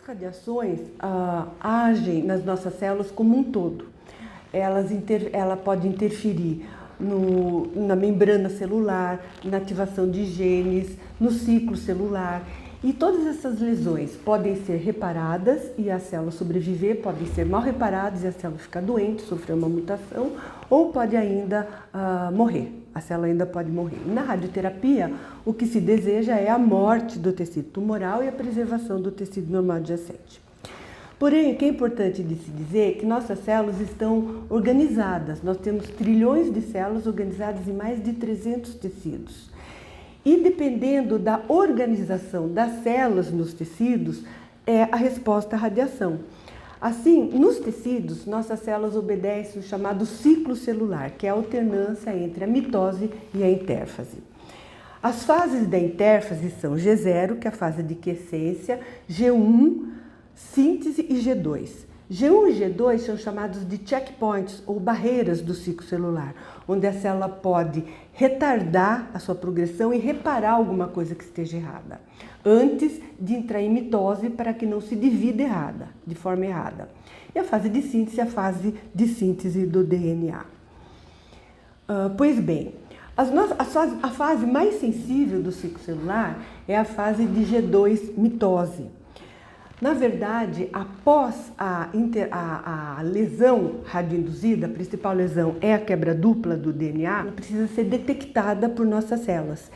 As radiações agem nas nossas células como um todo. Ela pode interferir na membrana celular, na ativação de genes, no ciclo celular. E todas essas lesões podem ser reparadas e a célula sobreviver, podem ser mal reparadas e a célula ficar doente, sofrer uma mutação, ou pode ainda morrer. A célula ainda pode morrer. Na radioterapia, o que se deseja é a morte do tecido tumoral e a preservação do tecido normal adjacente. Porém, o que é importante de se dizer é que nossas células estão organizadas. Nós temos trilhões de células organizadas em mais de 300 tecidos. E dependendo da organização das células nos tecidos, é a resposta à radiação. Assim, nos tecidos, nossas células obedecem o chamado ciclo celular, que é a alternância entre a mitose e a intérfase. As fases da intérfase são G0, que é a fase de quiescência, G1, síntese e G2. G1 e G2 são chamados de checkpoints ou barreiras do ciclo celular, onde a célula pode retardar a sua progressão e reparar alguma coisa que esteja errada, antes de entrar em mitose para que não se divida de forma errada. E a fase de síntese é a fase de síntese do DNA. Pois bem, a fase mais sensível do ciclo celular é a fase de G2 mitose. Na verdade, após a lesão radioinduzida, a principal lesão é a quebra dupla do DNA, ela precisa ser detectada por nossas células.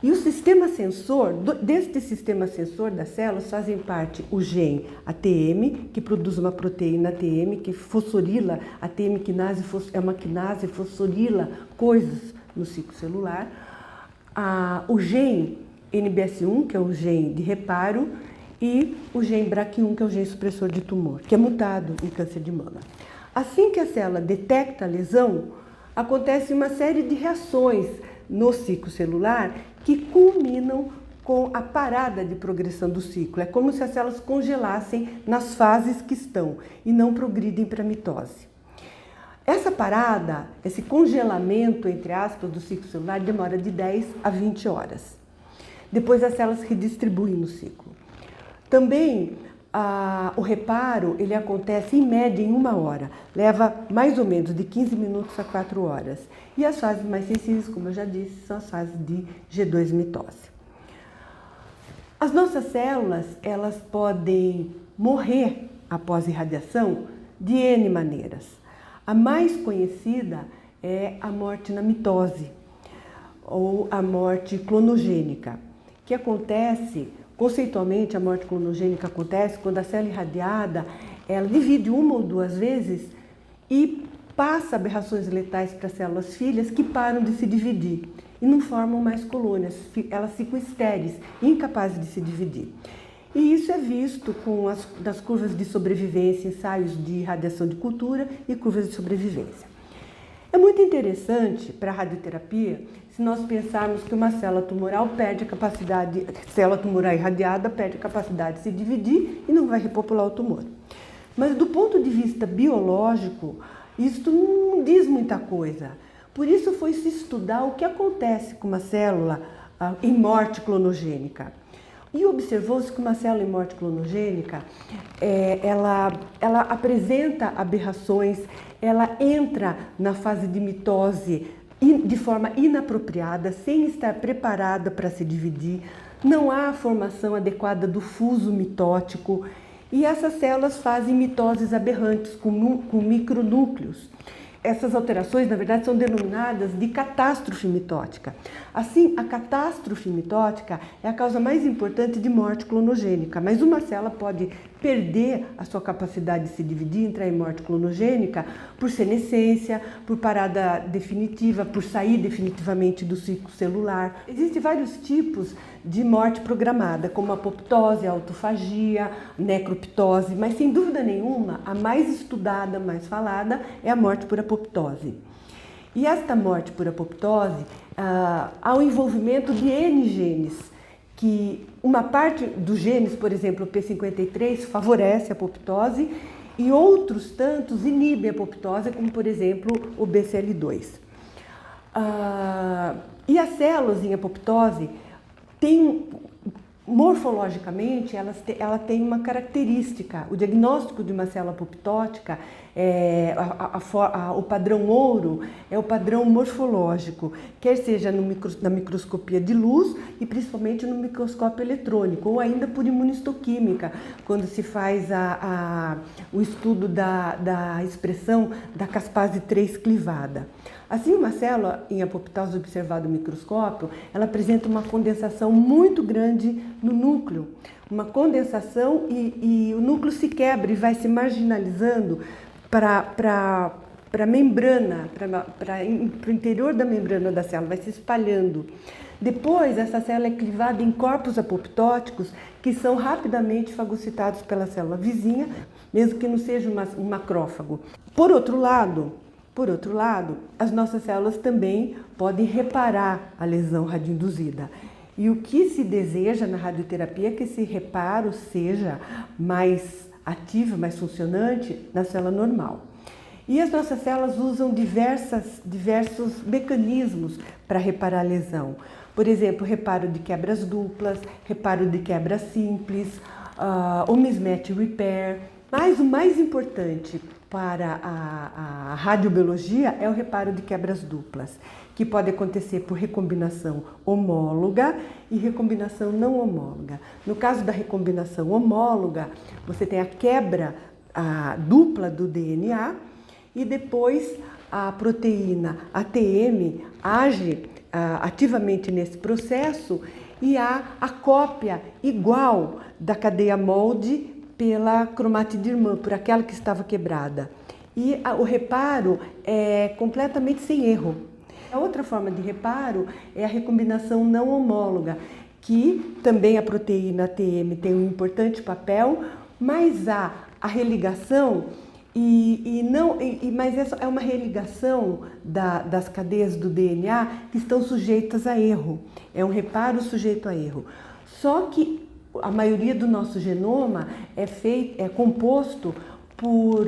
E o sistema sensor, deste sistema sensor das células, fazem parte o gene ATM, que produz uma proteína ATM, que fosforila, a ATM quinase é uma quinase, fosforila coisas no ciclo celular. O gene NBS1, que é o gene de reparo, e o gene BRCA1, que é o gene supressor de tumor, que é mutado em câncer de mama. Assim que a célula detecta a lesão, acontece uma série de reações no ciclo celular que culminam com a parada de progressão do ciclo. É como se as células congelassem nas fases que estão e não progridem para a mitose. Essa parada, esse congelamento, entre aspas, do ciclo celular demora de 10 a 20 horas. Depois as células se redistribuem no ciclo. Também o reparo ele acontece em média em 1 hora, leva mais ou menos de 15 minutos a 4 horas. E as fases mais sensíveis, como eu já disse, são as fases de G2 mitose. As nossas células, elas podem morrer após irradiação de N maneiras. A mais conhecida é a morte na mitose, ou a morte clonogênica, que acontece. Conceitualmente, a morte clonogênica acontece quando a célula irradiada ela divide 1 ou 2 vezes e passa aberrações letais para as células filhas que param de se dividir e não formam mais colônias, elas ficam estéreis, incapazes de se dividir. E isso é visto nas curvas de sobrevivência, ensaios de radiação de cultura e curvas de sobrevivência. É muito interessante para a radioterapia se nós pensarmos que uma célula tumoral perde a capacidade, célula tumoral irradiada perde a capacidade de se dividir e não vai repopular o tumor. Mas do ponto de vista biológico, isso não diz muita coisa. Por isso foi se estudar o que acontece com uma célula em morte clonogênica. E observou-se que uma célula em morte clonogênica, ela apresenta aberrações, ela entra na fase de mitose de forma inapropriada, sem estar preparada para se dividir, não há a formação adequada do fuso mitótico e essas células fazem mitoses aberrantes com micronúcleos. Essas alterações, na verdade, são denominadas de catástrofe mitótica. Assim, a catástrofe mitótica é a causa mais importante de morte clonogênica, mas uma célula pode perder a sua capacidade de se dividir, entrar em morte clonogênica, por senescência, por parada definitiva, por sair definitivamente do ciclo celular. Existem vários tipos de morte programada, como a apoptose, a autofagia, necroptose, mas sem dúvida nenhuma, a mais estudada, mais falada, é a morte por apoptose. E esta morte por apoptose, há o envolvimento de N genes, que uma parte dos genes, por exemplo, o P53, favorece a apoptose e outros tantos inibem a apoptose, como por exemplo o BCL2. E as células em apoptose têm Morfologicamente, ela tem uma característica. O diagnóstico de uma célula apoptótica, o padrão ouro, é o padrão morfológico, quer seja na microscopia de luz e principalmente no microscópio eletrônico, ou ainda por imunistoquímica, quando se faz o estudo da expressão da caspase 3 clivada. Assim, uma célula em apoptose observada no microscópio, ela apresenta uma condensação muito grande no núcleo. Uma condensação e o núcleo se quebra e vai se marginalizando para a membrana, para o interior da membrana da célula, vai se espalhando. Depois, essa célula é clivada em corpos apoptóticos que são rapidamente fagocitados pela célula vizinha, mesmo que não seja um macrófago. Por outro lado, as nossas células também podem reparar a lesão radioinduzida. E o que se deseja na radioterapia é que esse reparo seja mais ativo, mais funcionante na célula normal. E as nossas células usam diversos mecanismos para reparar a lesão. Por exemplo, reparo de quebras duplas, reparo de quebras simples, o mismatch repair. Mas o mais importante para a radiobiologia é o reparo de quebras duplas, que pode acontecer por recombinação homóloga e recombinação não homóloga. No caso da recombinação homóloga, você tem a quebra dupla do DNA e depois a proteína ATM age ativamente nesse processo e há a cópia igual da cadeia molde pela cromátide irmã, por aquela que estava quebrada. E o reparo é completamente sem erro. A outra forma de reparo é a recombinação não homóloga, que também a proteína ATM tem um importante papel, mas há a religação, mas essa é uma religação das cadeias do DNA que estão sujeitas a erro. É um reparo sujeito a erro. Só que a maioria do nosso genoma é composto por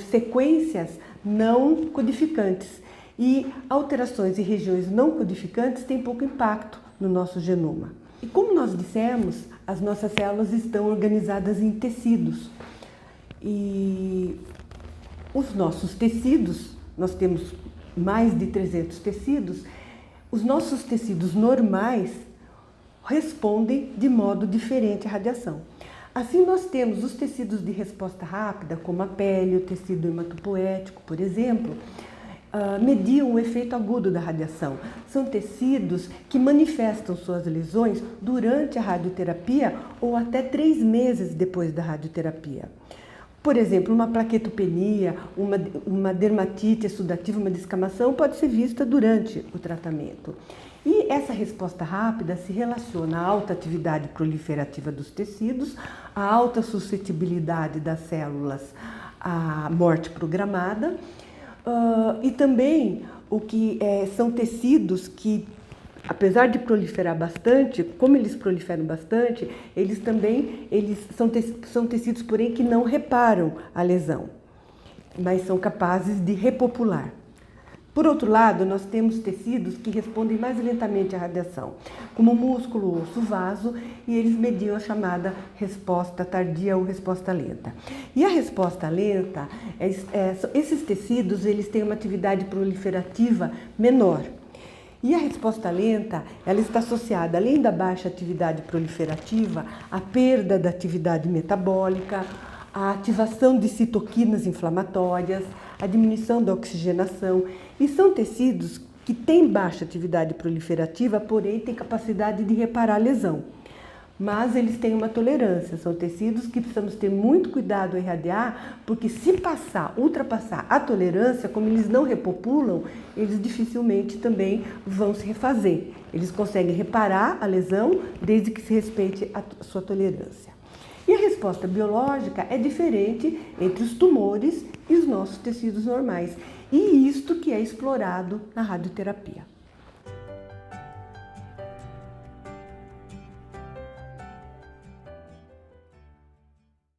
sequências não codificantes. E alterações em regiões não codificantes têm pouco impacto no nosso genoma. E como nós dissemos, as nossas células estão organizadas em tecidos. E os nossos tecidos, nós temos mais de 300 tecidos, os nossos tecidos normais respondem de modo diferente à radiação. Assim, nós temos os tecidos de resposta rápida, como a pele, o tecido hematopoético, por exemplo, mediam o efeito agudo da radiação. São tecidos que manifestam suas lesões durante a radioterapia ou até 3 meses depois da radioterapia. Por exemplo, uma plaquetopenia, uma dermatite exudativa, uma descamação pode ser vista durante o tratamento. E essa resposta rápida se relaciona à alta atividade proliferativa dos tecidos, à alta suscetibilidade das células à morte programada, e também são tecidos que, apesar de proliferar bastante, como eles proliferam bastante, eles são tecidos, porém, que não reparam a lesão, mas são capazes de repopular. Por outro lado, nós temos tecidos que respondem mais lentamente à radiação, como o músculo, osso, vaso, e eles mediam a chamada resposta tardia ou resposta lenta. E a resposta lenta, esses tecidos, eles têm uma atividade proliferativa menor. E a resposta lenta, ela está associada, além da baixa atividade proliferativa, à perda da atividade metabólica, à ativação de citoquinas inflamatórias, à diminuição da oxigenação. E são tecidos que têm baixa atividade proliferativa, porém têm capacidade de reparar a lesão. Mas eles têm uma tolerância, são tecidos que precisamos ter muito cuidado ao irradiar, porque se ultrapassar a tolerância, como eles não repopulam, eles dificilmente também vão se refazer. Eles conseguem reparar a lesão desde que se respeite a sua tolerância. E a resposta biológica é diferente entre os tumores e os nossos tecidos normais. E isto que é explorado na radioterapia.